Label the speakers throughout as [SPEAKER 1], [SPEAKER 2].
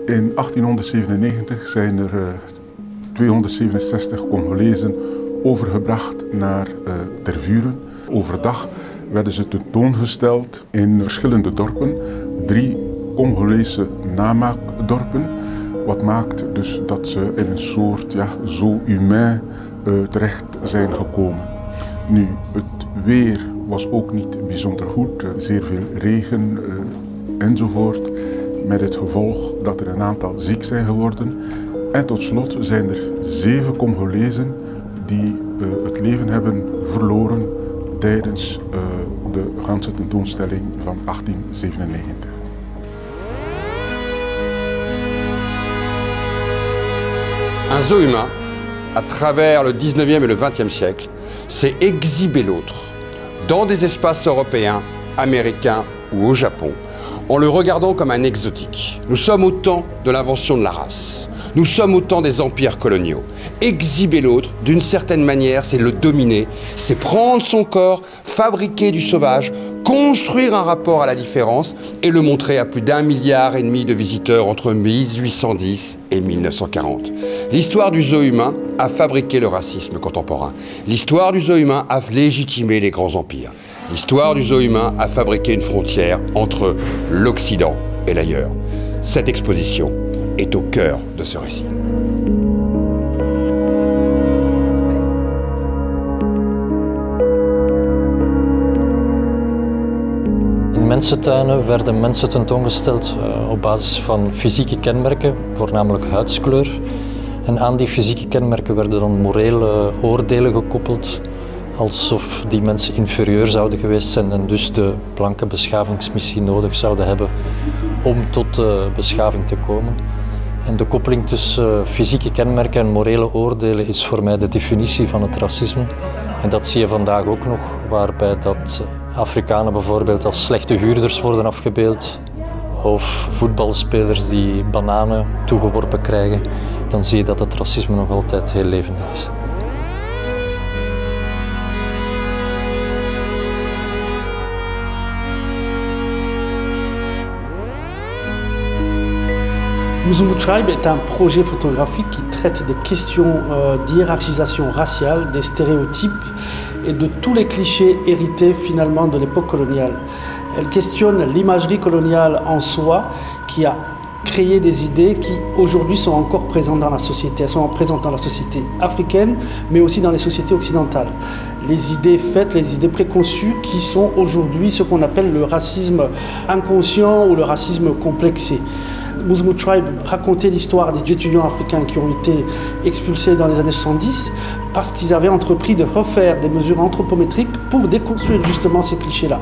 [SPEAKER 1] In 1897 zijn er 267 Congolezen overgebracht naar Tervuren. Overdag werden ze tentoongesteld in verschillende dorpen, 3 Congolese namaakdorpen. Wat maakt dus dat ze in een soort zo humain terecht zijn gekomen. Nu, het weer was ook niet bijzonder goed, zeer veel regen enzovoort. Met het gevolg dat er een aantal ziek zijn geworden. En tot slot zijn er 7 Congolezen die het leven hebben verloren tijdens de ganse tentoonstelling van 1897.
[SPEAKER 2] Un zoo humain, à travers le 19e et le 20e siècle, c'est exhiber l'autre dans des espaces européens, américains ou au Japon, en le regardant comme un exotique. Nous sommes au temps de l'invention de la race. Nous sommes au temps des empires coloniaux. Exhiber l'autre, d'une certaine manière, c'est le dominer, c'est prendre son corps, fabriquer du sauvage, construire un rapport à la différence et le montrer à plus d'1,5 milliard de visiteurs entre 1810 et 1940. L'histoire du zoo humain a fabriqué le racisme contemporain. L'histoire du zoo humain a légitimé les grands empires. L'histoire du zoo humain a fabriqué une frontière entre l'Occident et l'ailleurs. Cette exposition est au cœur de ce récit.
[SPEAKER 3] In mensentuinen werden mensen tentoongesteld op basis van fysieke kenmerken, voornamelijk huidskleur. En aan die fysieke kenmerken werden dan morele oordelen gekoppeld, alsof die mensen inferieur zouden geweest zijn en dus de blanke beschavingsmissie nodig zouden hebben om tot de beschaving te komen. En de koppeling tussen fysieke kenmerken en morele oordelen is voor mij de definitie van het racisme. En dat zie je vandaag ook nog, waarbij dat Afrikanen bijvoorbeeld als slechte huurders worden afgebeeld, of voetbalspelers die bananen toegeworpen krijgen, dan zie je dat het racisme nog altijd heel levendig is.
[SPEAKER 4] Muzungu Tribe est un projet photographique qui traite des questions d'hiérarchisation raciale, des stéréotypes et de tous les clichés hérités finalement de l'époque coloniale. Elle questionne l'imagerie coloniale en soi qui a créé des idées qui aujourd'hui sont encore présentes dans la société. Elles sont présentes dans la société africaine mais aussi dans les sociétés occidentales. Les idées faites, les idées préconçues qui sont aujourd'hui ce qu'on appelle le racisme inconscient ou le racisme complexé. Muzungu Tribe racontait l'histoire des étudiants africains qui ont été expulsés dans les années 70 parce qu'ils avaient entrepris de refaire des mesures anthropométriques pour déconstruire justement ces clichés-là.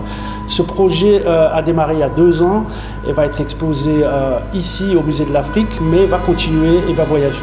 [SPEAKER 4] Ce projet a démarré il y a 2 ans et va être exposé ici au Musée de l'Afrique, mais va continuer et va voyager.